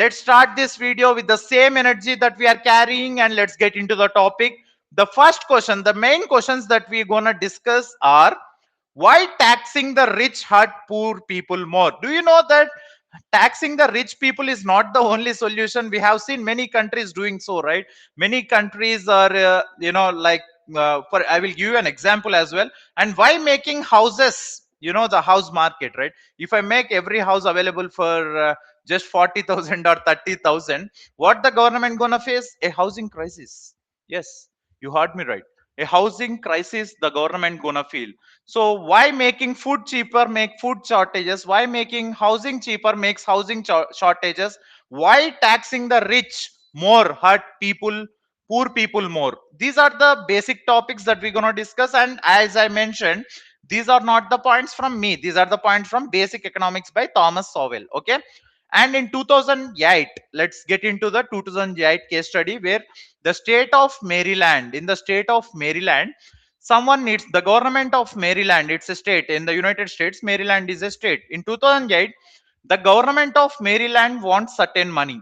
let's start this video with the same energy that we are carrying, and let's get into the topic. The first question, the main questions that we're gonna discuss are, why taxing the rich hurt poor people more? Do you know that taxing the rich people is not the only solution? We have seen many countries doing so, right? Many countries are, like, for I will give you an example as well. And why making houses, the house market, right? If I make every house available for just 40,000 or 30,000, what the government gonna face? A housing crisis. Yes, you heard me right. A housing crisis the government gonna feel. So why making food cheaper make food shortages? Why making housing cheaper makes housing shortages? Why taxing the rich more hurt people, poor people more? These are the basic topics that we're gonna discuss. And as I mentioned, these are not the points from me. These are the points from Basic Economics by Thomas Sowell. Okay. And in 2008, let's get into the 2008 case study where the state of Maryland, in the state of Maryland, someone needs the government of Maryland. It's a state in the United States. Maryland is a state. In 2008, the government of Maryland wants certain money,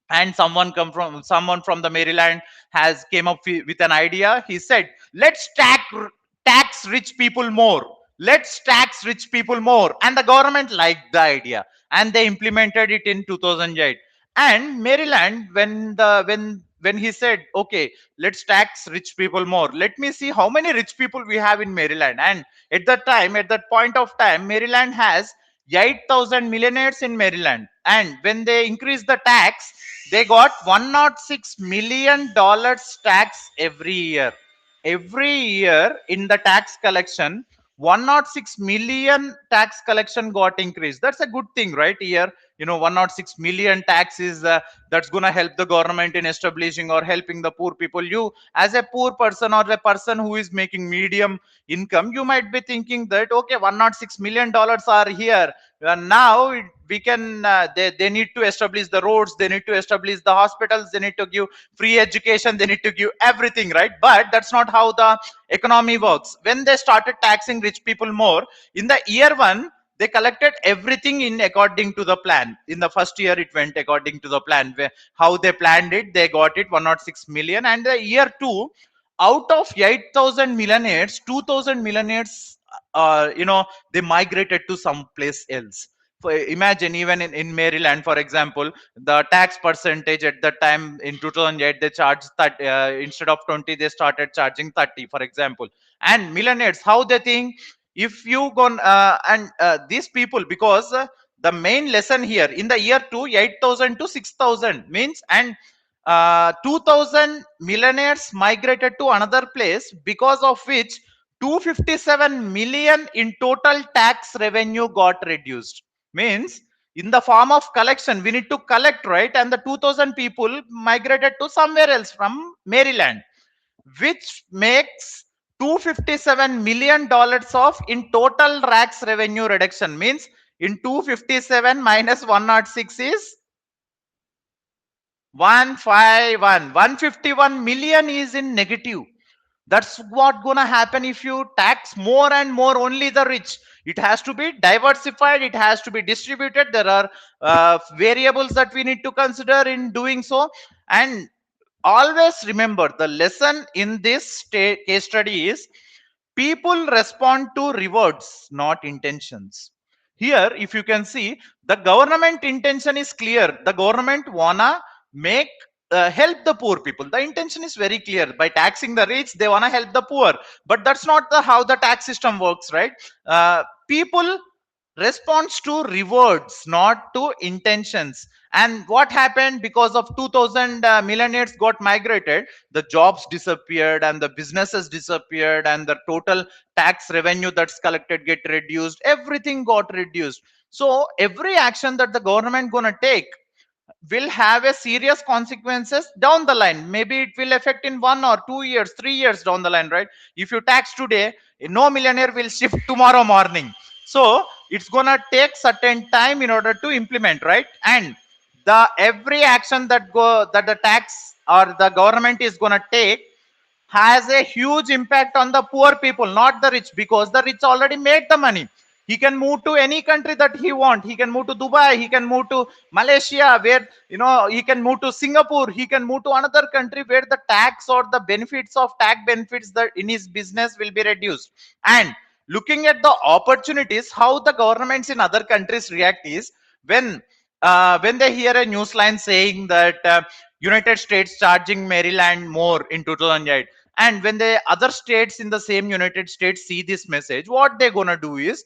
and someone from the Maryland has came up with an idea. He said, let's tax rich people more. Let's tax rich people more. And the government liked the idea, and they implemented it in 2008. And Maryland, when he said, okay, let's tax rich people more, let me see how many rich people we have in Maryland. And at that point of time, Maryland has 8,000 millionaires in Maryland. And when they increased the tax, they got $106 million tax every year. Every year in the tax collection, 106 million tax collection got increased. That's a good thing, right? Here, 106 million tax is that's going to help the government in establishing or helping the poor people. You, as a poor person or a person who is making medium income, you might be thinking that, okay, $106 million are here. Now we can, they need to establish the roads, they need to establish the hospitals, they need to give free education, they need to give everything, right? But that's not how the economy works. When they started taxing rich people more, in the year one, they collected everything in according to the plan. In the first year, it went according to the plan. How they planned it, they got it 106 million. And the year two, out of 8,000 millionaires, 2,000 millionaires, they migrated to some place else. Imagine, even in Maryland, for example, the tax percentage at the time in 2008, they charged 30, instead of 20, they started charging 30, for example. And millionaires, how they think, if you go and these people, because the main lesson here in the year two, 8,000 to 6,000 means, and 2,000 millionaires migrated to another place, because of which 257 million in total tax revenue got reduced. Means, in the form of collection, we need to collect, right? And the 2,000 people migrated to somewhere else from Maryland, which makes $257 million of in total tax revenue reduction. Means, in 257 minus 106 is 151. 151 million is in negative. That's what gonna happen if you tax more and more only the rich. It has to be diversified, it has to be distributed. There are variables that we need to consider in doing so. And always remember, the lesson in this case study is, people respond to rewards, not intentions. Here, if you can see, the government intention is clear. The government wanna make help the poor people. The intention is very clear. By taxing the rich, they wanna help the poor. But that's not how the tax system works, right? People responds to rewards, not to intentions. And what happened? Because of 2,000 millionaires got migrated, the jobs disappeared and the businesses disappeared, and the total tax revenue that's collected get reduced. Everything got reduced. So every action that the government gonna take will have a serious consequences down the line. Maybe it will affect in 1 or 2 years, 3 years down the line, right? If you tax today, no millionaire will shift tomorrow morning. So it's gonna take certain time in order to implement, right? And the every action that the tax or the government is gonna take has a huge impact on the poor people, not the rich, because the rich already made the money. He can move to any country that he want. He can move to Dubai, he can move to Malaysia, where he can move to Singapore, he can move to another country where the tax or the benefits of tax benefits that in his business will be reduced. And looking at the opportunities, how the governments in other countries react is when they hear a news line saying that United States charging Maryland more in 2008, and when the other states in the same United States see this message, what they're gonna do is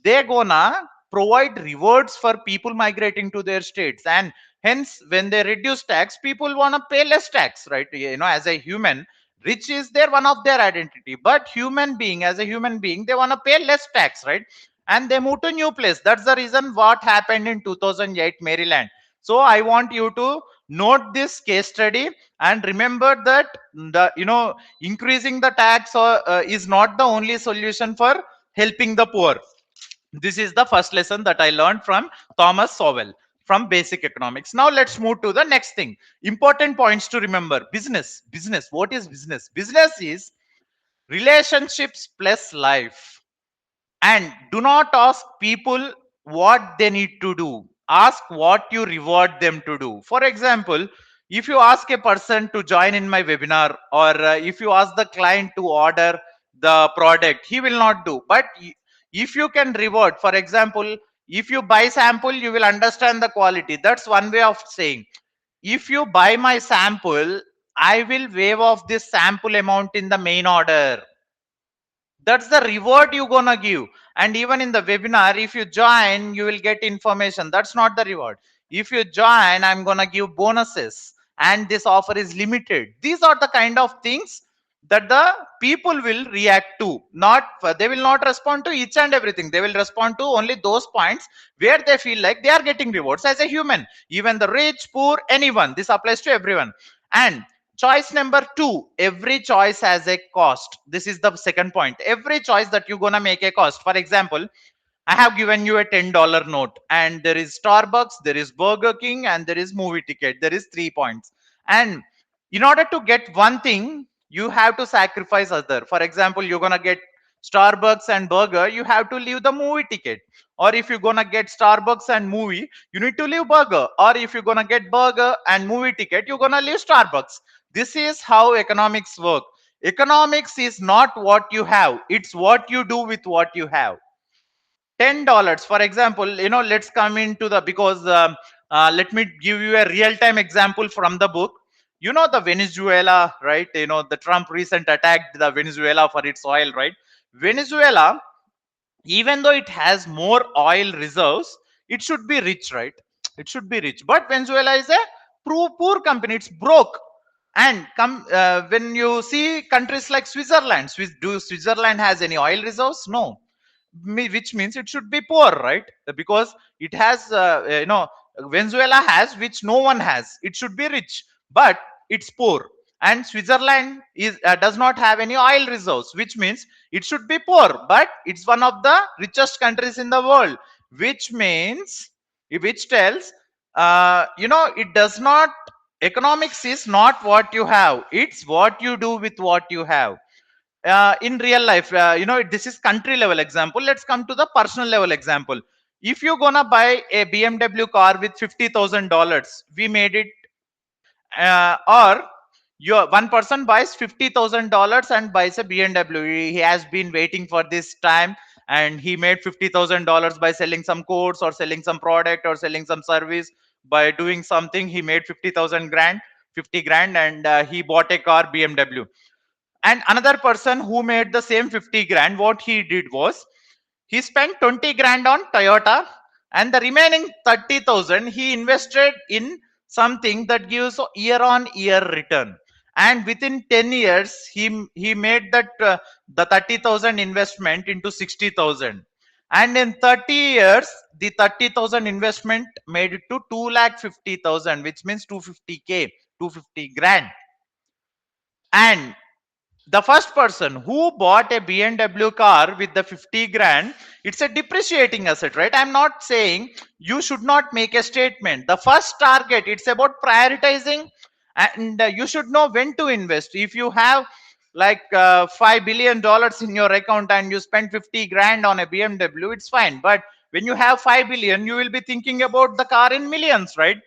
they're gonna provide rewards for people migrating to their states. And hence when they reduce tax, people want to pay less tax, right? As a human, rich is their one of their identity, but human being, as a human being, they want to pay less tax, right? And they move to new place. That's the reason what happened in 2008 Maryland. So I want you to note this case study and remember that the increasing the tax is not the only solution for helping the poor. This is the first lesson that I learned from Thomas Sowell from basic economics. Now let's move to the next thing. Important points to remember. Business. What is business? Business is relationships plus life. And do not ask people what they need to do. Ask what you reward them to do. For example, if you ask a person to join in my webinar, or if you ask the client to order the product, he will not do. But if you can reward, for example, if you buy sample, you will understand the quality. That's one way of saying, if you buy my sample, I will waive off this sample amount in the main order. That's the reward you gonna give. And even in the webinar, if you join, you will get information. That's not the reward. If you join, I'm gonna give bonuses, and this offer is limited. These are the kind of things that the people will react to. Not They will not respond to each and everything. They will respond to only those points where they feel like they are getting rewards. As a human, even the rich, poor, anyone, this applies to everyone. And choice number two, every choice has a cost. This is the second point. Every choice that you're gonna make a cost. For example, I have given you a $10 note, and there is Starbucks, there is Burger King, and there is movie ticket. There is 3 points. And in order to get one thing, you have to sacrifice other. For example, you're gonna get Starbucks and burger, you have to leave the movie ticket. Or if you're gonna get Starbucks and movie, you need to leave burger. Or if you're gonna get burger and movie ticket, you're gonna leave Starbucks. This is how economics work. Economics is not what you have, it's what you do with what you have. $10, for example, let's come into the, because let me give you a real-time example from the book. The Venezuela, right? The Trump recent attacked the Venezuela for its oil, right? Venezuela, even though it has more oil reserves, it should be rich, right? It should be rich. But Venezuela is a poor company, it's broke. And when you see countries like Switzerland, do Switzerland has any oil reserves? No. Which means it should be poor, right? Because it has Venezuela has, which no one has. It should be rich, but it's poor. And Switzerland does not have any oil reserves, which means it should be poor, but it's one of the richest countries in the world, which means, which tells it does not, economics is not what you have, it's what you do with what you have. In real life, this is country level example. Let's come to the personal level example. If you're gonna buy a BMW car with $50,000, we made it, or your one person buys $50,000 and buys a BMW. He has been waiting for this time, and he made $50,000 by selling some course or selling some product or selling some service. By doing something, he made 50 grand, and he bought a car, BMW. And another person who made the same 50 grand, what he did was he spent 20 grand on Toyota, and the remaining 30,000 he invested in something that gives year on year return. And within 10 years, he made that the 30,000 investment into 60,000. And in 30 years, the 30,000 investment made it to 2,50,000, which means 250K, 250 grand. And the first person who bought a BMW car with the 50 grand, it's a depreciating asset, right? I'm not saying you should not make a statement. The first target, it's about prioritizing, and you should know when to invest. If you have like $5 billion in your account and you spend 50 grand on a BMW, it's fine. But when you have 5 billion, you will be thinking about the car in millions, right?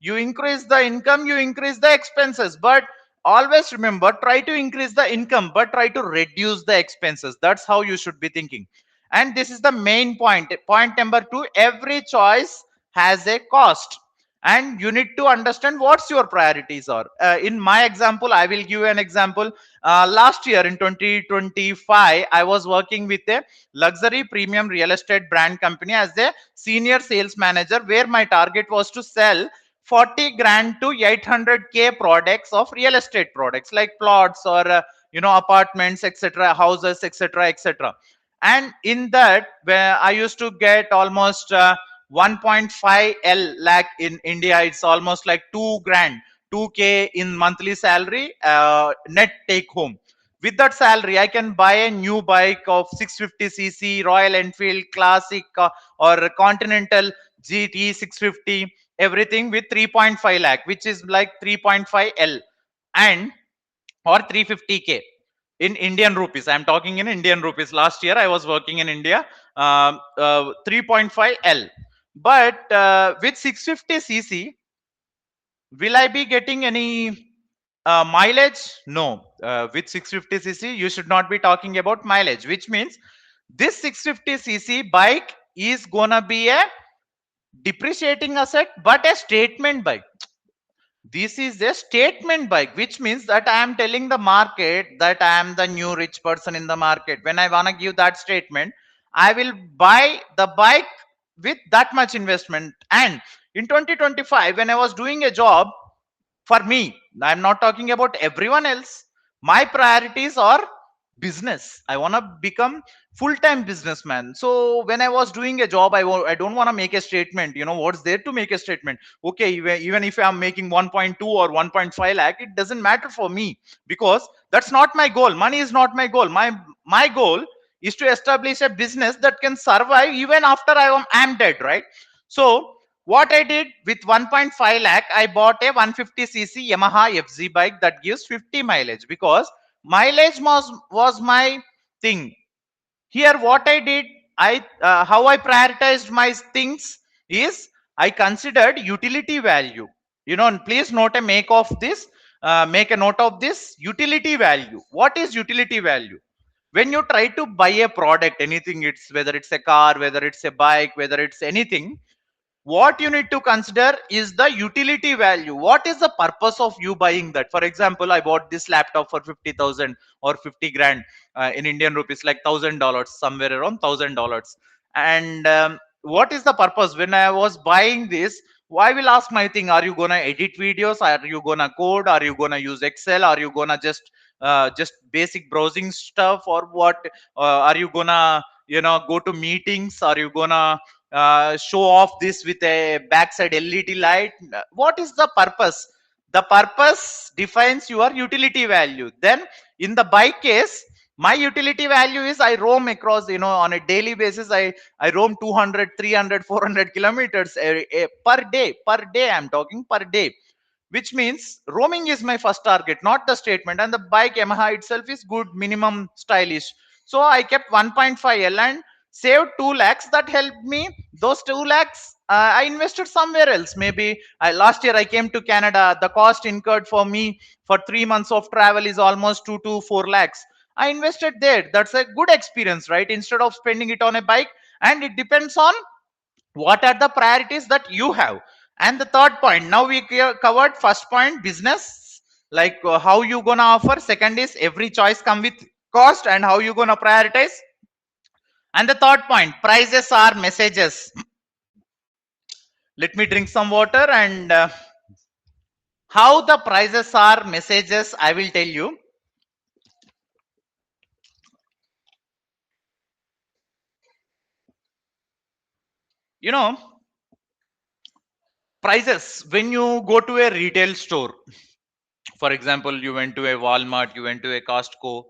You increase the income, you increase the expenses, but always remember, try to increase the income but try to reduce the expenses. That's how you should be thinking. And this is the main point. Point number 2, every choice has a cost, and you need to understand what's your priorities are. In my example, I will give you an example. Last year in 2025, I was working with a luxury premium real estate brand company as a senior sales manager, where my target was to sell 40 grand to 800k products of real estate products like plots or apartments, etc., houses, etc., etc. And in that, where I used to get almost 1.5 lakh in India, it's almost like 2 grand, 2k in monthly salary, net take home. With that salary, I can buy a new bike of 650cc Royal Enfield Classic, or Continental GT 650, everything with 3.5 lakh, which is like 3.5 L, and or 350k in Indian rupees. I'm talking in Indian rupees. Last year I was working in India, 3.5 L. But with 650cc, will I be getting any mileage? No. With 650cc, you should not be talking about mileage, which means this 650cc bike is gonna be a depreciating asset, but a statement bike. This is a statement bike, which means that I am telling the market that I am the new rich person in the market. When I want to give that statement, I will buy the bike with that much investment. And in 2025, when I was doing a job, for me, I'm not talking about everyone else, my priorities are business. I want to become full-time businessman. So when I was doing a job, I don't want to make a statement. What's there to make a statement? Okay, even if I'm making 1.2 or 1.5 lakh, it doesn't matter for me, because that's not my goal. Money is not my goal. My goal is to establish a business that can survive even after I'm dead, right? So what I did with 1.5 lakh, I bought a 150cc Yamaha FZ bike that gives 50 mileage, because mileage was my thing. Here, what I did, how I prioritized my things is I considered utility value. And please note a make of this. Make a note of this utility value. What is utility value? When you try to buy a product, anything, it's whether it's a car, whether it's a bike, whether it's anything, what you need to consider is the utility value. What is the purpose of you buying that? For example, I bought this laptop for 50,000 or 50 grand, in Indian rupees, like $1,000, somewhere around $1,000. And what is the purpose? When I was buying this, I will ask my thing: are you gonna edit videos? Are you gonna code? Are you gonna use Excel? Are you gonna just basic browsing stuff, or what? Are you gonna go to meetings? Are you gonna show off this with a backside LED light? What is the purpose? The purpose defines your utility value. Then in the bike case, my utility value is I roam across, on a daily basis. I roam 200, 300, 400 kilometers per day. I'm talking per day, which means roaming is my first target, not the statement. And the bike Yamaha itself is good, minimum stylish. So I kept 1.5 L and saved 2 lakhs. That helped me. Those 2 lakhs, I invested somewhere else. Maybe last year I came to Canada. The cost incurred for me for 3 months of travel is almost 2 to 4 lakhs. I invested there. That's a good experience, right? Instead of spending it on a bike. And it depends on what are the priorities that you have. And the third point, now we covered first point, business, like how you gonna offer. Second is every choice come with cost and how you gonna prioritize. And the third point, prices are messages. Let me drink some water. And how the prices are messages, I will tell you. You know, prices, when you go to a retail store, for example, you went to a Walmart, you went to a Costco,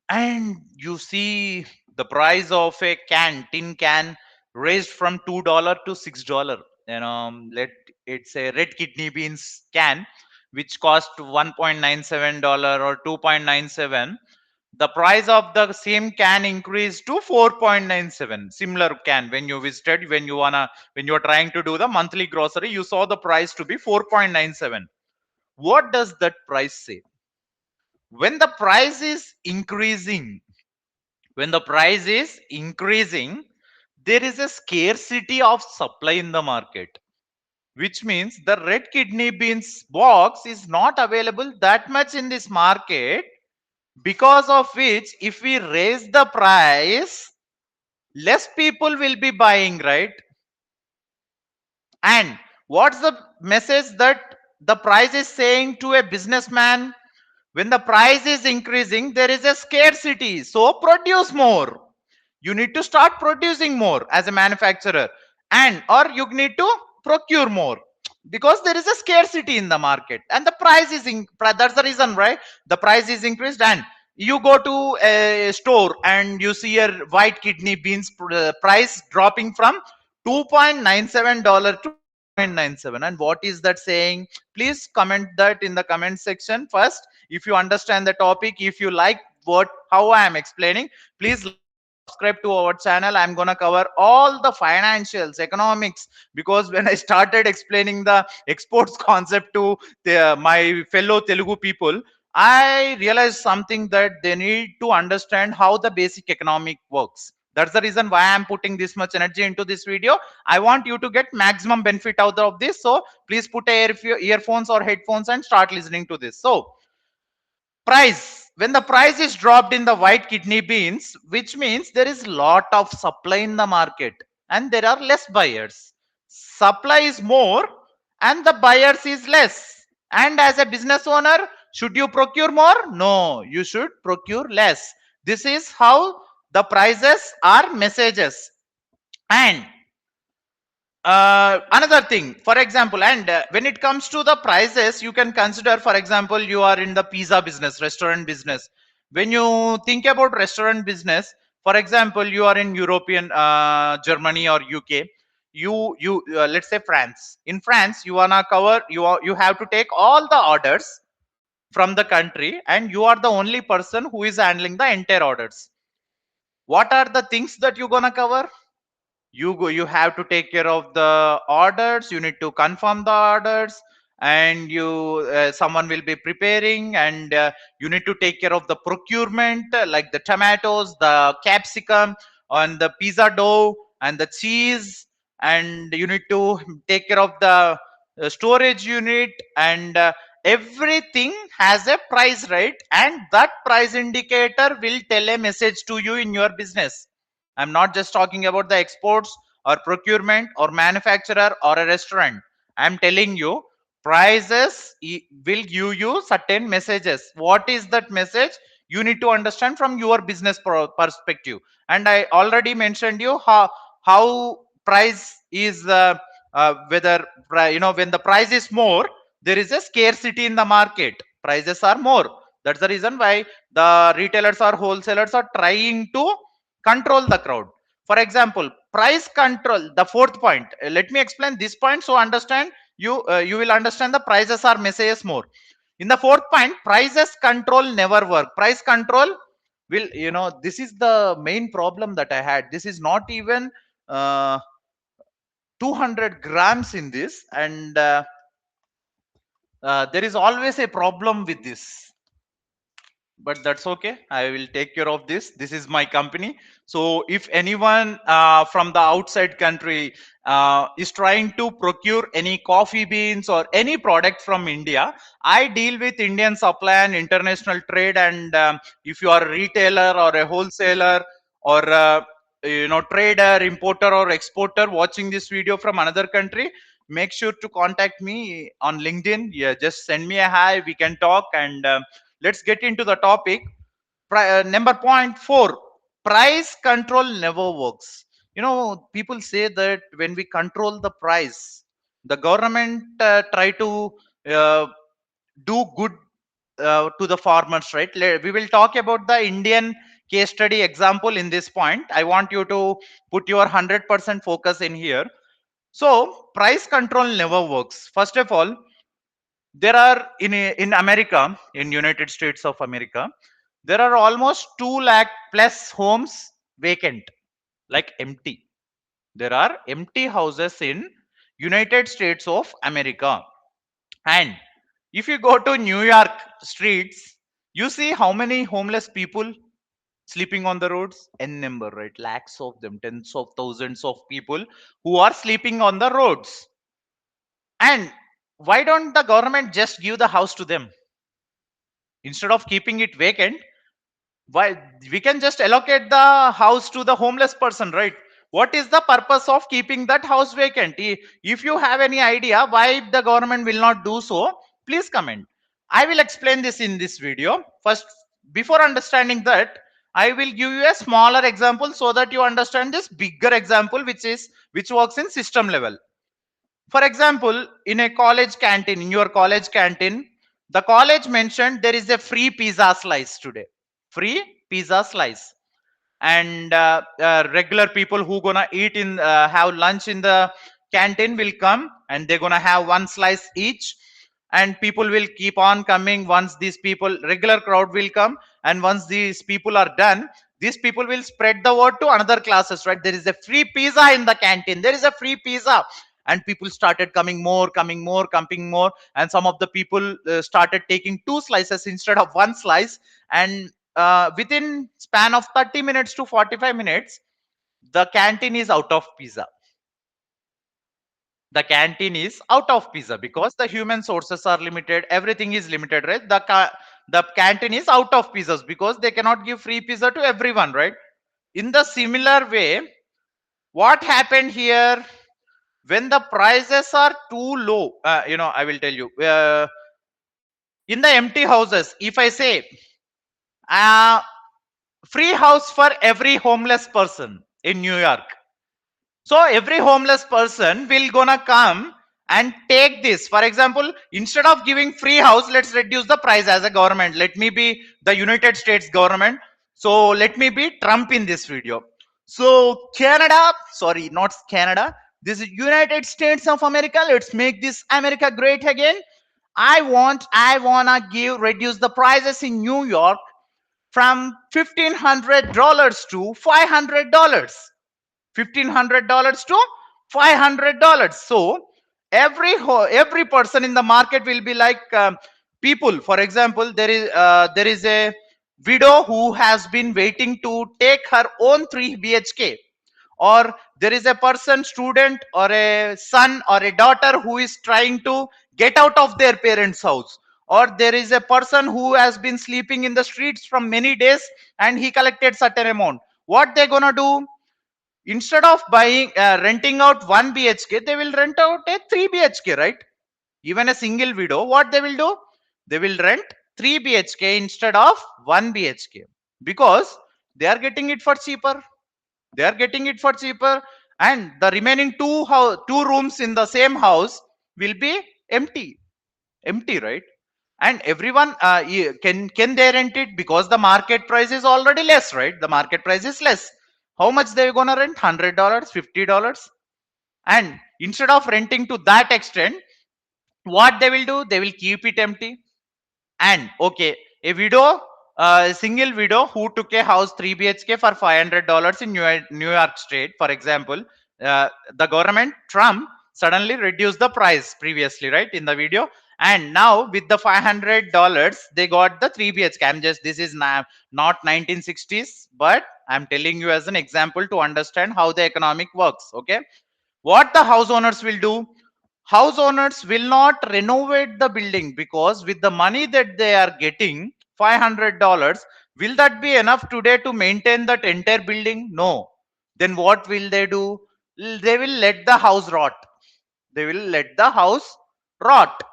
and you see the price of a tin can raised from $2 to $6. Let it's a red kidney beans can. which cost $1.97 or 2.97, the price of the same can increase to 4.97. Similar can, when you visited, when you are trying to do the monthly grocery, you saw the price to be 4.97. What does that price say? When the price is increasing, when the price is increasing, there is a scarcity of supply in the market, which means the red kidney beans box is not available that much in this market, because of which if we raise the price, less people will be buying, right? And what's the message that the price is saying to a businessman? When the price is increasing, there is a scarcity, so produce more. You need to start producing more as a manufacturer, and or you need to procure more, because there is a scarcity in the market and the price is that's the reason, right? The price is increased, and you go to a store and you see a white kidney beans price dropping from $2.97 to 2.97. And what is that saying? Please comment that in the comment section first. If you understand the topic, if you like what how I am explaining, please like and subscribe to our channel. I'm gonna cover all the financials, economics, because when I started explaining the exports concept to my fellow Telugu people, I realized something, that they need to understand how the basic economic works. That's the reason why I'm putting this much energy into this video. I want you to get maximum benefit out of this. So please put earphones or headphones and start listening to this. So price, when the price is dropped in the white kidney beans, which means there is lot of supply in the market and there are less buyers. Supply is more and the buyers is less, and as a business owner, should you procure more? No, you should procure less. This is how the prices are messages. And another thing, for example, and when it comes to the prices, you can consider, for example, you are in the pizza business, restaurant business. When you think about restaurant business, for example, you are in European, Germany or UK, you let's say France. In France, you wanna cover, you have to take all the orders from the country, and you are the only person who is handling the entire orders. What are the things that you're gonna cover? You have to take care of the orders, you need to confirm the orders, and you someone will be preparing, and you need to take care of the procurement, like the tomatoes, the capsicum, and the pizza dough and the cheese, and you need to take care of the storage unit, and everything has a price, right? And that price indicator will tell a message to you in your business. I'm not just talking about the exports or procurement or manufacturer or a restaurant. I'm telling you, prices will give you certain messages. What is that message? You need to understand from your business perspective. And I already mentioned you how price is whether when the price is more, there is a scarcity in the market. Prices are more. That's the reason why the retailers or wholesalers are trying to control the crowd. For example, price control, the fourth point. Let me explain this point so understand you will understand the prices are messages more. In the fourth point, prices control never work. Price control will, this is the main problem that I had. This is not even 200 grams in this, and there is always a problem with this, but that's okay. I will take care of this. This is my company. So if anyone from the outside country is trying to procure any coffee beans or any product from India, I deal with Indian supply and international trade. And if you are a retailer or a wholesaler or trader, importer or exporter watching this video from another country, make sure to contact me on LinkedIn. Yeah, just send me a hi, we can talk. And let's get into the topic. Number point 4, price control never works. People say that when we control the price, the government try to uh, do good to the farmers, right? We will talk about the Indian case study example in this point. I want you to put your 100% focus in here. So price control never works. First of all, There are in America, in United States of America, there are almost 2 lakh plus homes vacant, like empty. There are empty houses in United States of America. And if you go to New York streets, you see how many homeless people sleeping on the roads. N number, right? Lakhs of them, tens of thousands of people who are sleeping on the roads. And why don't the government just give the house to them instead of keeping it vacant? Why we can just allocate the house to the homeless person, right? What is the purpose of keeping that house vacant? If you have any idea why the government will not do so, please comment. I will explain this in this video. First, before understanding that, I will give you a smaller example so that you understand this bigger example, which works in system level. For example, in a college canteen, in your college canteen, the college mentioned there is a free pizza slice today. Free pizza slice. And regular people who gonna eat in have lunch in the canteen will come, and they're gonna have one slice each. And people will keep on coming. Once these people, regular crowd will come, and once these people are done, these people will spread the word to another classes, right? There is a free pizza in the canteen, there is a free pizza. And people started coming more, coming more, coming more. And some of the people started taking two slices instead of one slice. And within span of 30 minutes to 45 minutes, the canteen is out of pizza. The canteen is out of pizza because the human sources are limited, everything is limited, right? The canteen is out of pizzas because they cannot give free pizza to everyone, right? In the similar way, what happened here, when the prices are too low, I will tell you, in the empty houses, if I say uh, free house for every homeless person in New York, so every homeless person will gonna come and take this. For example, instead of giving free house, let's reduce the price as a government. Let me be the United States government. So let me be Trump in this video. So Canada, sorry, not Canada. This is United States of America. Let's make this America great again. I wanna reduce the prices in New York from $1,500 to $500. $1,500 to $500. So every person in the market will be like, people. For example, there is a widow who has been waiting to take her own 3 BHK, or there is a person, student or a son or a daughter, who is trying to get out of their parents' house, or there is a person who has been sleeping in the streets from many days and he collected certain amount. What they're gonna do, instead of buying renting out 1 BHK, they will rent out a 3 BHK, right? Even a single widow, what they will do, they will rent 3 BHK instead of 1 BHK, because they are getting it for cheaper. They are getting it for cheaper. And the remaining two rooms in the same house will be empty, right? And everyone, can they rent it? Because the market price is already less, right? The market price is less. How much they're gonna rent? $100, $50. And instead of renting to that extent, what they will do, they will keep it empty. And okay, a widow, a single widow who took a house 3 BHK for $500 in New York State, for example, the government, Trump, suddenly reduced the price previously, right, in the video. And now with the $500, they got the 3 BHK. This is not 1960s, but I'm telling you as an example to understand how the economic works. Okay. What the house owners will do, house owners will not renovate the building, because with the money that they are getting, $500, will that be enough today to maintain that entire building? No. Then what will they do? They will let the house rot. They will let the house rot.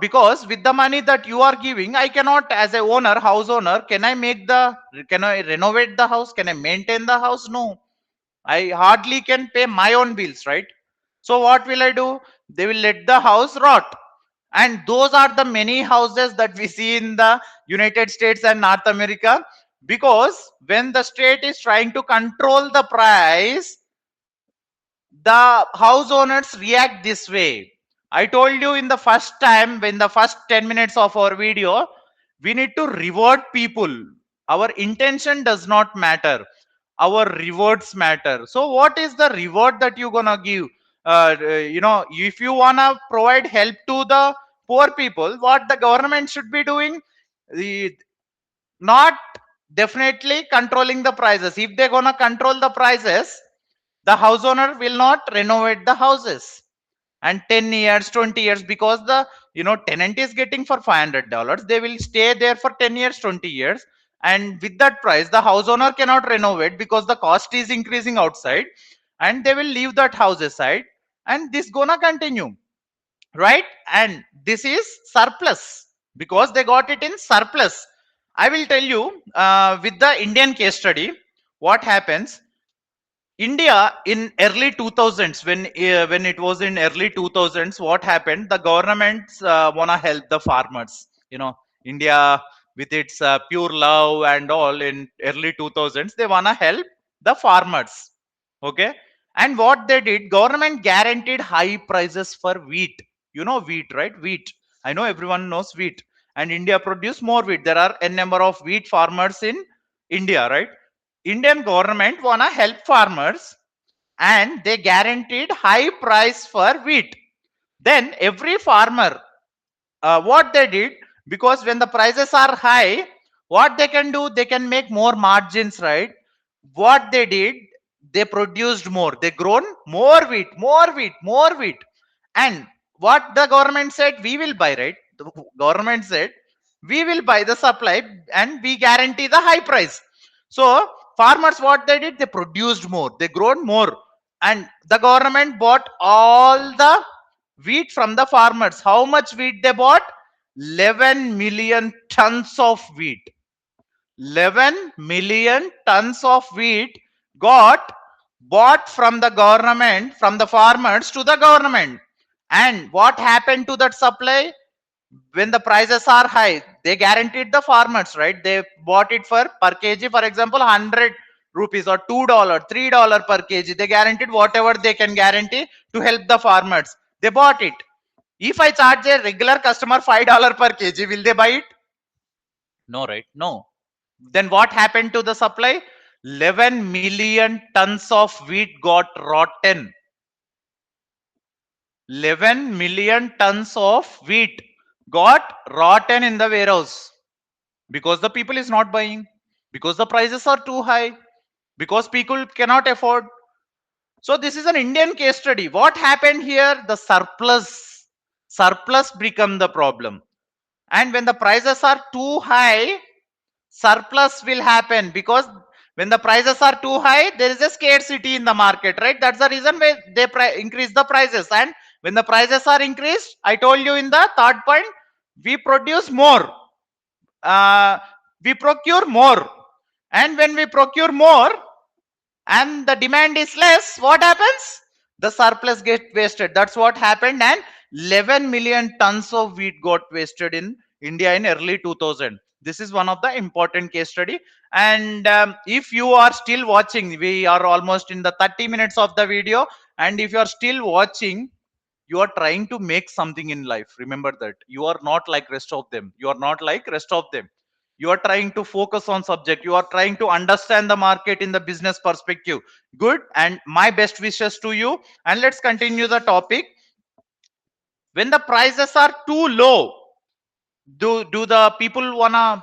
Because with the money that you are giving, I cannot, as a owner, house owner, can I renovate the house? Can I maintain the house? No. I hardly can pay my own bills, right? So what will I do? They will let the house rot. And those are the many houses that we see in the United States and North America. Because when the state is trying to control the price, the house owners react this way. I told you in the first time, in the first 10 minutes of our video, we need to reward people. Our intention does not matter. Our rewards matter. So what is the reward that you gonna give? If you wanna provide help to the poor people, what the government should be doing? The, not definitely controlling the prices. If they're gonna control the prices, the house owner will not renovate the houses. And 10 years, 20 years, because the tenant is getting for $500, they will stay there for 10 years, 20 years. And with that price, the house owner cannot renovate because the cost is increasing outside, and they will leave that house aside, and this gonna continue, right? And this is surplus because they got it in surplus. I will tell you, with the Indian case study, what happens. India in early 2000s, when it was in early 2000s, what happened? The governments wanna help the farmers. India, with its pure love and all, in early 2000s, they wanna help the farmers. Okay, and what they did, government guaranteed high prices for wheat. Wheat, right? Wheat. I know everyone knows wheat, and India produce more wheat. There are a number of wheat farmers in India, right? Indian government wanna help farmers, and they guaranteed high price for wheat. Then every farmer, what they did, because when the prices are high, what they can do, they can make more margins, right? What they did, they produced more, they grown more wheat, more wheat, more wheat. And what the government said, we will buy, right? The government said, we will buy the supply, and we guarantee the high price. So farmers, what they did, they produced more, they grown more, and the government bought all the wheat from the farmers. How much wheat they bought? 11 million tons of wheat. 11 million tons of wheat got bought from the government, from the farmers to the government. And what happened to that supply? When the prices are high, they guaranteed the farmers, right? They bought it for per kg, for example, 100 rupees or $2, $3 per kg. They guaranteed whatever they can guarantee to help the farmers. They bought it. If I charge a regular customer $5 per kg, will they buy it? No, right? No. Then what happened to the supply? 11 million tons of wheat got rotten. 11 million tons of wheat got rotten in the warehouse because the people is not buying, because the prices are too high, because people cannot afford. So this is an Indian case study. What happened here? The surplus become the problem. And when the prices are too high, surplus will happen, because when the prices are too high, there is a scarcity in the market, right? That's the reason why they increase the prices. And when the prices are increased, I told you in the third point, we produce more, uh, we procure more. And when we procure more and the demand is less, what happens? The surplus gets wasted. That's what happened. And 11 million tons of wheat got wasted in India in early 2000. This is one of the important case study. And if you are still watching, we are almost in the 30 minutes of the video, and if you are still watching, you are trying to make something in life. Remember that you are not like rest of them. You are not like rest of them. You are trying to focus on subject. You are trying to understand the market in the business perspective. Good. And my best wishes to you. And let's continue the topic. When the prices are too low, do the people wanna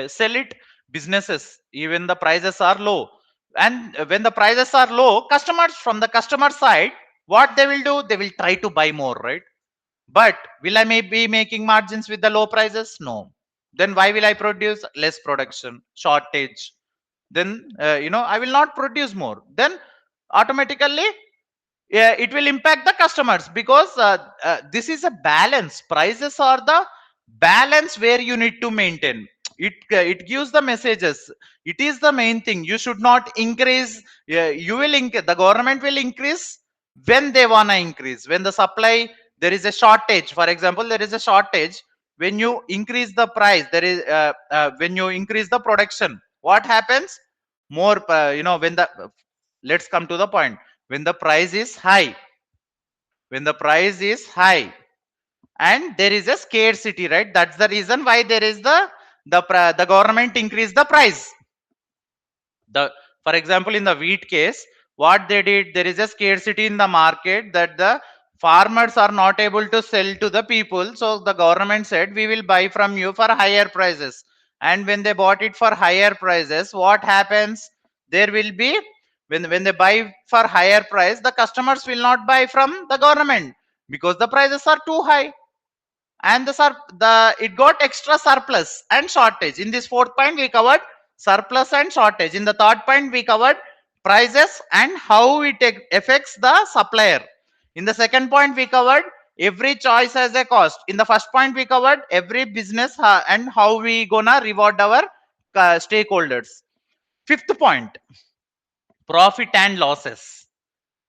sell it? Businesses, even the prices are low. And when the prices are low, customers, from the customer side, what they will do, they will try to buy more, right? But will I may be making margins with the low prices? No. Then why will I produce less? Production shortage. Then I will not produce more. Then automatically, yeah, it will impact the customers, because this is a balance. Prices are the balance where you need to maintain it. It gives the messages. It is the main thing. You should not increase. You will the government will increase when they wanna increase. When the supply, there is a shortage, for example, there is a shortage. When you increase the price, there is when you increase the production, what happens? More when the let's come to the point. When the price is high, when the price is high, and there is a scarcity, right? That's the reason why there is the government increase the price. The For example, in the wheat case, what they did, there is a scarcity in the market that the farmers are not able to sell to the people, so the government said we will buy from you for higher prices. And when they bought it for higher prices, what happens? There will be, when they buy for higher price, the customers will not buy from the government because the prices are too high, and the it got extra surplus and shortage. In this fourth point we covered surplus and shortage. In the third point we covered prices and how it affects the supplier. In the second point we covered every choice has a cost. In the first point we covered every business and how we gonna reward our stakeholders. Fifth point, profit and losses.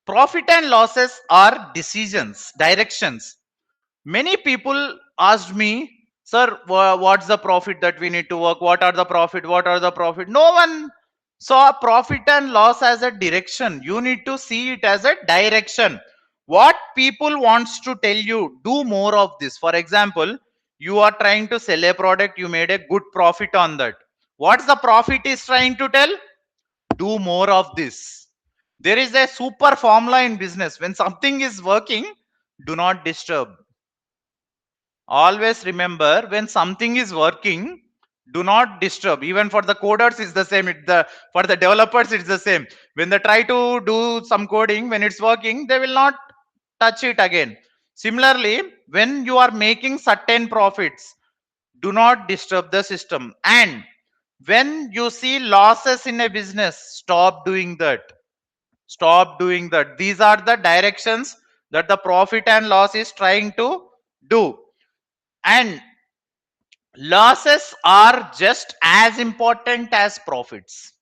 Profit and losses are decisions, directions. Many people asked me, sir, what's the profit that we need to work? What are the profit? What are the profit? No one saw profit and loss as a direction. You need to see it as a direction. What people wants to tell you, do more of this. For example, you are trying to sell a product, you made a good profit on that. What's the profit is trying to tell? Do more of this. There is a super formula in business. When something is working, do not disturb. Always remember, when something is working, do not disturb. Even for the coders it's the same, for the developers it's the same. When they try to do some coding, when it's working, they will not touch it again. Similarly, when you are making certain profits, do not disturb the system. And when you see losses in a business, stop doing that. Stop doing that. These are the directions that the profit and loss is trying to do. And losses are just as important as profits.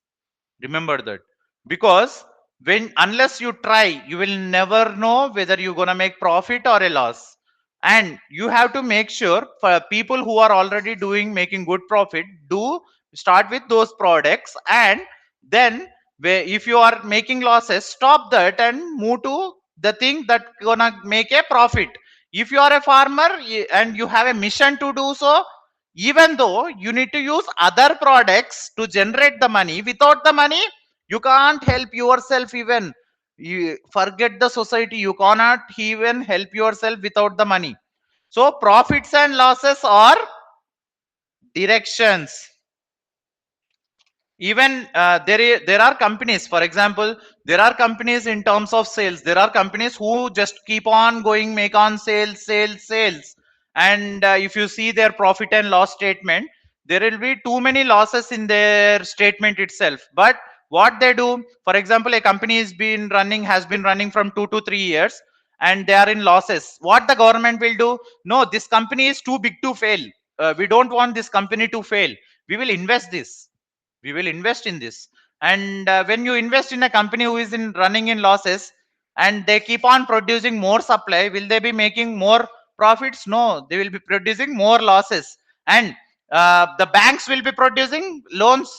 Remember that. Because when, unless you try, you will never know whether you're going to make profit or a loss. And you have to make sure, for people who are already doing making good profit, do start with those products. And then if you are making losses, stop that and move to the thing that gonna make a profit. If you are a farmer and you have a mission to do so, even though you need to use other products to generate the money, without the money you can't help yourself. Even you forget the society, you cannot even help yourself without the money. So profits and losses are directions. Even there are companies, for example, there are companies in terms of sales, there are companies who just keep on going, make on sales, sales, sales. And if you see their profit and loss statement, there will be too many losses in their statement itself. But what they do, for example, a company has been running from 2 to 3 years, and they are in losses. What the government will do? No, this company is too big to fail. We don't want this company to fail. We will invest this, we will invest in this. And when you invest in a company who is in running in losses, and they keep on producing more supply, will they be making more profits? No, they will be producing more losses. And the banks will be producing loans,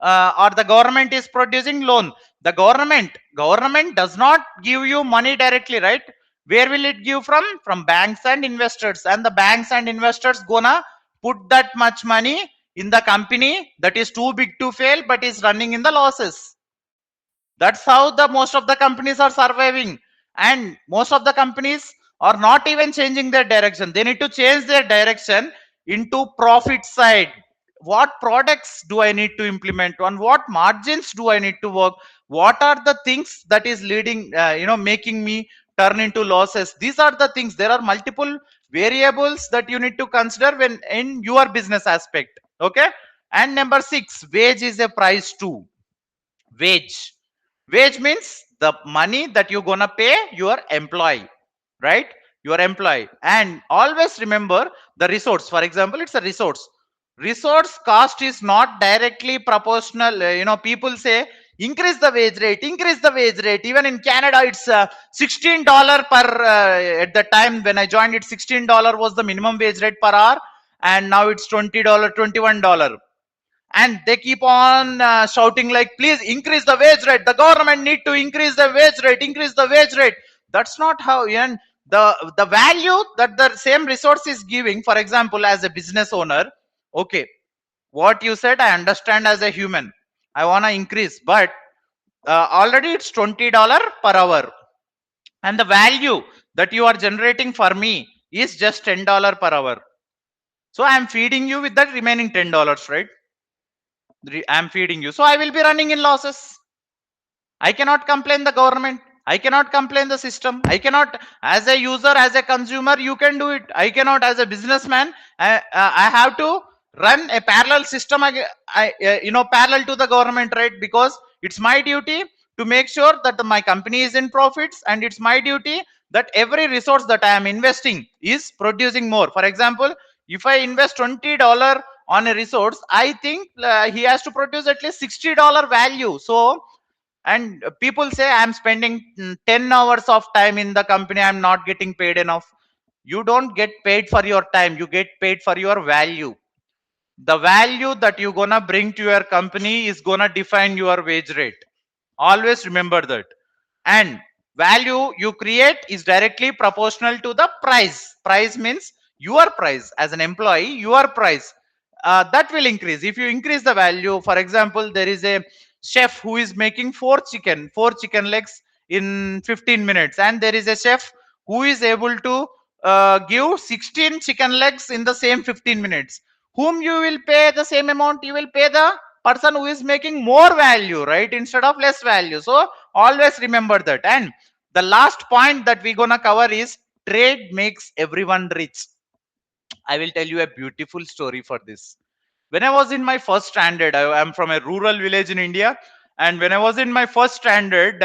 or the government is producing loan. The government does not give you money directly, right? Where will it give from banks and investors. And the banks and investors gonna put that much money in the company that is too big to fail but is running in the losses. That's how the most of the companies are surviving. And most of the companies are not even changing their direction. They need to change their direction into profit side. What products do I need to implement? On what margins do I need to work? What are the things that is leading, making me turn into losses? These are the things. There are multiple variables that you need to consider when in your business aspect. Okay. And number 6, wage is a price too. Wage. Wage means the money that you're gonna pay your employee, right? Your employee. And always remember the resource. For example, it's a resource. Resource cost is not directly proportional. People say increase the wage rate, increase the wage rate. Even in Canada, it's $16 per. At the time when I joined, it $16 was the minimum wage rate per hour, and now it's $20, $21. And they keep on shouting like, please increase the wage rate, the government need to increase the wage rate, increase the wage rate. That's not how. And the value that the same resource is giving. For example, as a business owner, okay, what you said I understand. As a human, I want to increase, but already it's $20 per hour, and the value that you are generating for me is just $10 per hour. So I'm feeding you with that remaining $10, right? I'm feeding you, so I will be running in losses. I cannot complain the government. I cannot complain the system. I cannot, as a user, as a consumer, you can do it. I cannot, as a businessman. I have to run a parallel system. Parallel to the government, right? Because it's my duty to make sure that my company is in profits, and it's my duty that every resource that I am investing is producing more. For example, if I invest $20 on a resource, I think he has to produce at least $60 value. So, and people say I'm spending 10 hours of time in the company, I'm not getting paid enough. You don't get paid for your time, you get paid for your value. The value that you're gonna bring to your company is gonna define your wage rate. Always remember that. And value you create is directly proportional to the price. Price means your price as an employee, your price, that will increase if you increase the value. For example, there is a chef who is making four chicken legs in 15 minutes, and there is a chef who is able to give 16 chicken legs in the same 15 minutes. Whom you will pay the same amount? You will pay the person who is making more value, right, instead of less value. So always remember that. And the last point that we're gonna cover is trade makes everyone rich. I will tell you a beautiful story for this. When I was in my first standard, I am from a rural village in India, and when I was in my first standard,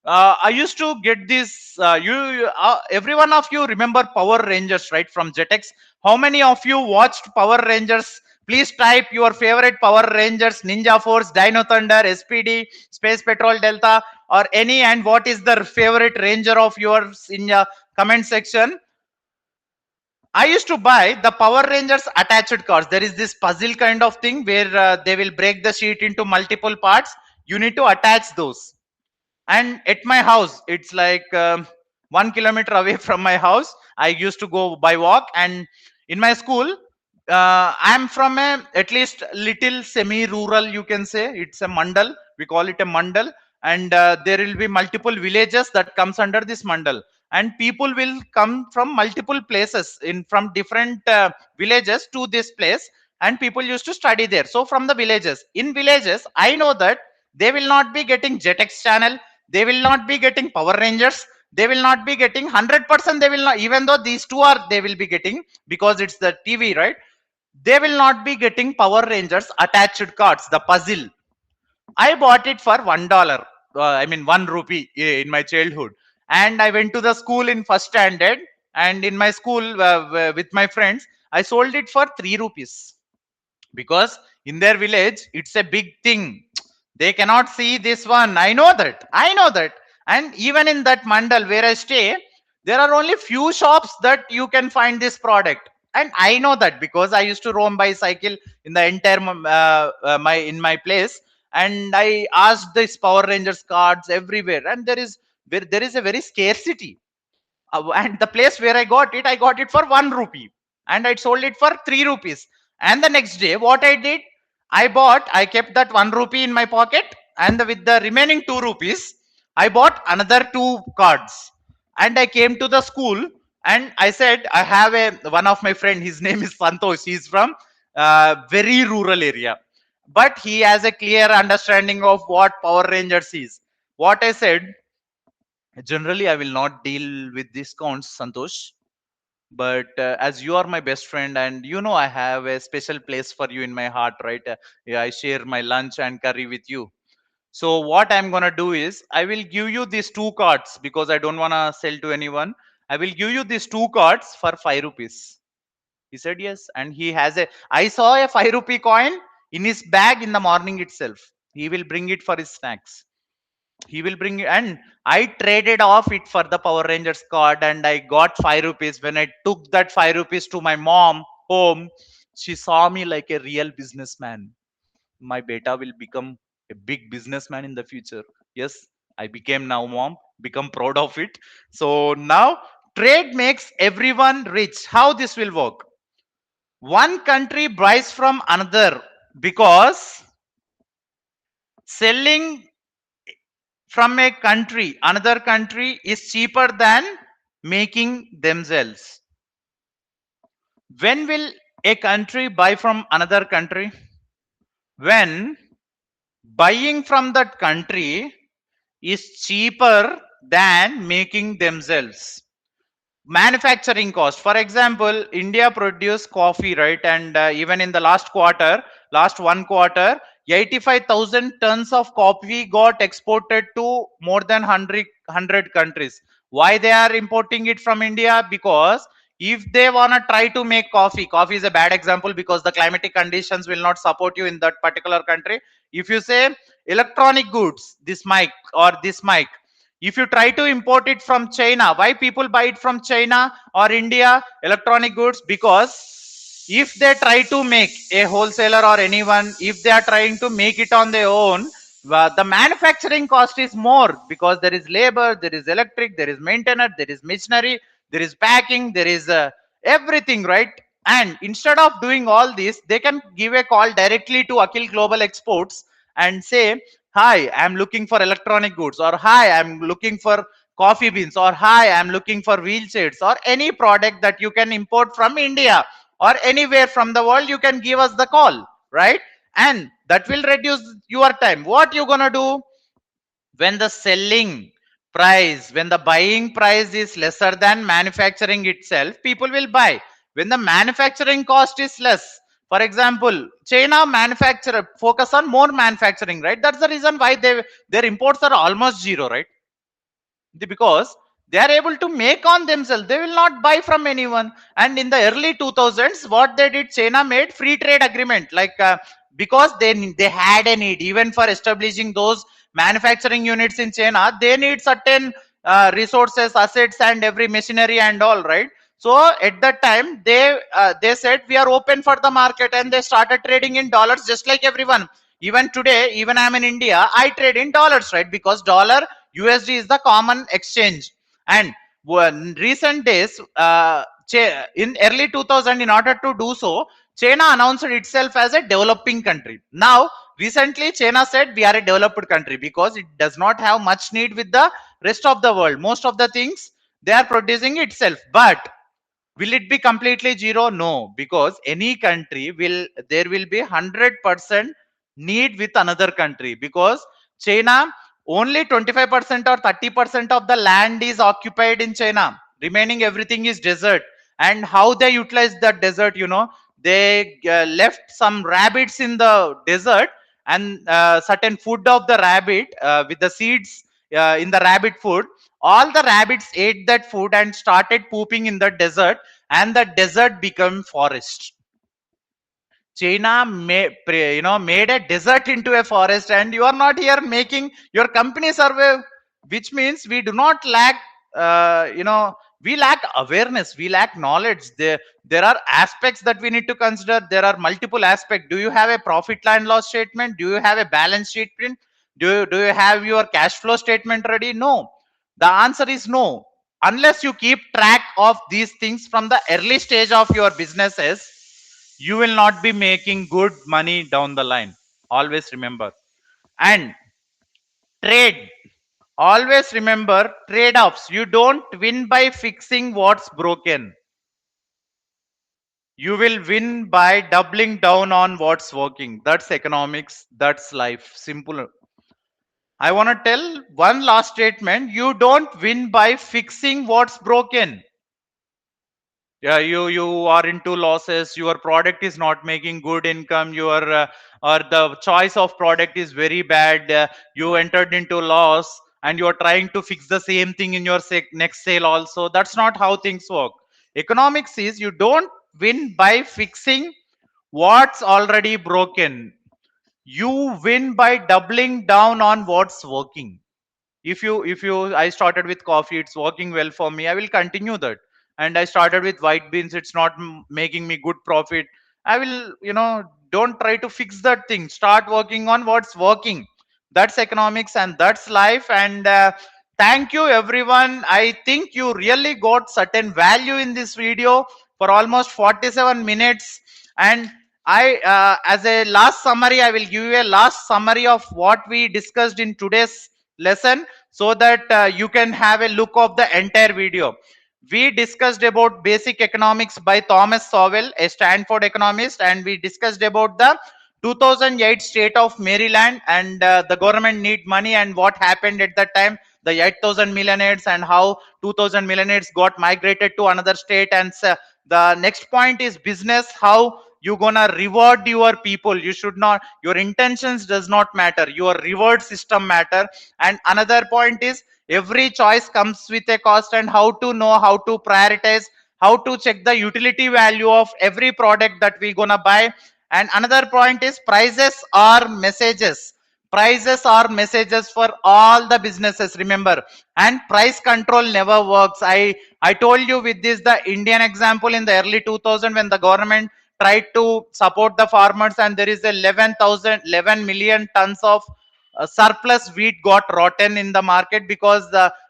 I used to get this. Every one of you remember Power Rangers, right, from Jetix? How many of you watched Power Rangers? Please type your favorite Power Rangers: Ninja Force, Dino Thunder, SPD, Space Patrol Delta, or any. And what is the favorite Ranger of yours in the comment section? I used to buy the Power Rangers attached cards. There is this puzzle kind of thing where they will break the sheet into multiple parts. You need to attach those. And at my house, it's like 1 kilometer away from my house. I used to go by walk. And in my school, I'm from a at least little semi-rural. You can say it's a mandal. We call it a mandal, and there will be multiple villages that comes under this mandal, and people will come from multiple places in from different villages to this place, and people used to study there. So from the villages, in villages, I know that they will not be getting Jetix channel, they will not be getting Power Rangers, they will not be getting 100%. They will not, even though these two are, they will be getting because it's the TV, right? They will not be getting Power Rangers attached cards, the puzzle. I bought it for $1. I mean 1 rupee in my childhood, and I went to the school in first standard. And in my school with my friends, I sold it for 3 rupees, because in their village it's a big thing. They cannot see this one. I know that. And even in that mandal where I stay, there are only few shops that you can find this product. And I know that because I used to roam bicycle in the entire my in my place, and I asked this Power Rangers cards everywhere, and there is a very scarcity. And the place where I got it for 1 rupee, and I sold it for 3 rupees. And the next day, what I did, I kept that 1 rupee in my pocket, and with the remaining 2 rupees, I bought another two cards. And I came to the school, and I said, I have a one of my friend. His name is Santosh. He's from very rural area, but he has a clear understanding of what Power Rangers is. What I said, generally, I will not deal with discounts, Santosh. But as you are my best friend, and you know I have a special place for you in my heart, right? Yeah, I share my lunch and curry with you. So what I'm gonna do is I will give you these two cards because I don't wanna sell to anyone. I will give you these two cards for 5 rupees. He said yes, and he has a. I saw a 5 rupee coin in his bag in the morning itself. He will bring it for his snacks. He will bring, and I traded off it for the Power Rangers card, and I got 5 rupees. When I took that 5 rupees to my mom home, she saw me like a real businessman. My beta will become a big businessman in the future. Yes, I became now, mom, become proud of it. So now Trade makes everyone rich. How this will work? One country buys from another because selling from a country, another country is cheaper than making themselves. When will a country buy from another country? When buying from that country is cheaper than making themselves. Manufacturing cost, for example, India produced coffee, right? And even in the last 1 quarter, 85,000 tons of coffee got exported to more than 100 countries. Why they are importing it from India? Because if they want to try to make coffee is a bad example because the climatic conditions will not support you in that particular country. If you say electronic goods, this mic or this mic, if you try to import it from China, why people buy it from China or India electronic goods? Because if they try to make, a wholesaler or anyone, if they are trying to make it on their own, the manufacturing cost is more because there is labor, there is electric, there is maintenance, there is machinery, there is packing, there is everything, right? And instead of doing all this, they can give a call directly to Akil Global Exports and say, hi, I'm looking for electronic goods, or hi, I'm looking for coffee beans, or hi, I'm looking for wheelchairs, or any product that you can import from India or anywhere from the world. You can give us the call, right? And that will reduce your time. What you gonna do? When the selling price, when the buying price is lesser than manufacturing itself, people will buy. When the manufacturing cost is less, for example, China manufacturer focus on more manufacturing, right? That's the reason why their imports are almost zero, right? Because they are able to make on themselves, they will not buy from anyone. And in the early 2000s, what they did, China made free trade agreement, like because they had a need, even for establishing those manufacturing units in China, they need certain resources, assets, and every machinery and all, right? So at that time, they said we are open for the market, and they started trading in dollars just like everyone. Even today, even I'm in India, I trade in dollars, right? Because dollar USD is the common exchange. And recent days, in early 2000, in order to do so, China announced itself as a developing country. Now, recently, China said we are a developed country because it does not have much need with the rest of the world. Most of the things they are producing itself. But will it be completely zero? No, because any country will, there will be 100% need with another country, because China, only 25% or 30% of the land is occupied in China. Remaining everything is desert. And how they utilize that desert, they left some rabbits in the desert, and certain food of the rabbit with the seeds in the rabbit food, all the rabbits ate that food and started pooping in the desert, and the desert became forest. China made a desert into a forest, and you are not here making your company survive, which means we do not lack, we lack awareness, we lack knowledge. There are aspects that we need to consider. There are multiple aspects. Do you have a profit and loss statement? Do you have a balance sheet print? Do you have your cash flow statement ready? No. The answer is no. Unless you keep track of these things from the early stage of your businesses, you will not be making good money down the line. Always remember. And trade. Always remember trade offs. You don't win by fixing what's broken. You will win by doubling down on what's working. That's economics. That's life. Simple. I want to tell one last statement. You don't win by fixing what's broken. Yeah, you are into losses, your product is not making good income, your or the choice of product is very bad, you entered into loss, and you are trying to fix the same thing in your next sale also. That's not how things work. Economics is, you don't win by fixing what's already broken, you win by doubling down on what's working. If you I started with coffee, it's working well for me, I will continue that. And I started with white beans, it's not making me good profit, I will, don't try to fix that thing, start working on what's working. That's economics and that's life. And Thank you everyone. I think you really got certain value in this video for almost 47 minutes. And as a last summary, I will give you a last summary of what we discussed in today's lesson so that you can have a look of the entire video. We discussed about basic economics by Thomas Sowell, a Stanford economist, and we discussed about the 2008 state of Maryland, and the government need money and what happened at that time, the 8,000 millionaires, and how 2,000 millionaires got migrated to another state. And the next point is business, how you gonna reward your people. You should not, your intentions does not matter, your reward system matter. And another point is every choice comes with a cost, and how to know how to prioritize, how to check the utility value of every product that we gonna buy. And another point is prices are messages. Prices are messages for all the businesses, remember. And price control never works. I told you with this the Indian example in the early 2000 when the government tried to support the farmers, and there is 11 million tons of surplus wheat got rotten in the market because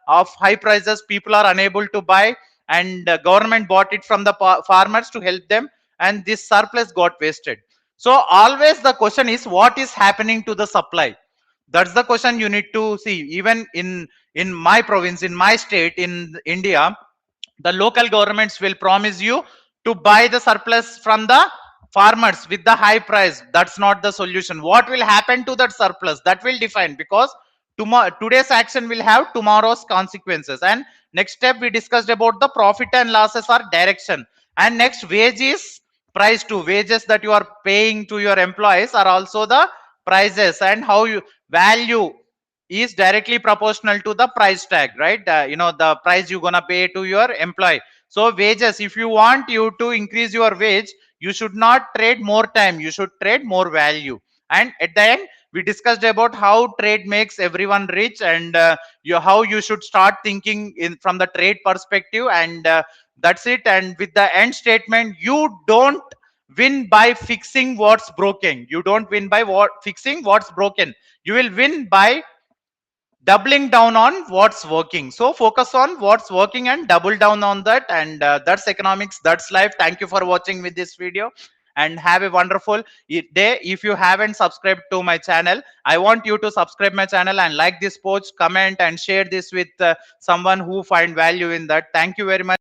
of high prices. People are unable to buy, and government bought it from the farmers to help them, and this surplus got wasted. So always the question is what is happening to the supply. That's the question you need to see. Even in my province, in my state, in India, the local governments will promise you to buy the surplus from the farmers with the high price. That's not the solution. What will happen to that surplus, that will define, because tomorrow, today's action will have tomorrow's consequences. And next step we discussed about the profit and losses are direction. And next, wages, price to wages that you are paying to your employees are also the prices, and how you value is directly proportional to the price tag, right? The price you're gonna pay to your employee. So wages, if you want you to increase your wage, you should not trade more time, you should trade more value. And at the end we discussed about how trade makes everyone rich, and how you should start thinking in from the trade perspective. And that's it. And with the end statement, you don't win by fixing what's broken, you don't win by fixing what's broken, you will win by doubling down on what's working. So focus on what's working and double down on that. And that's economics, that's life. Thank you for watching with this video, and have a wonderful day. If you haven't subscribed to my channel, I want you to subscribe my channel and like this post, comment and share this with someone who find value in that. Thank you very much.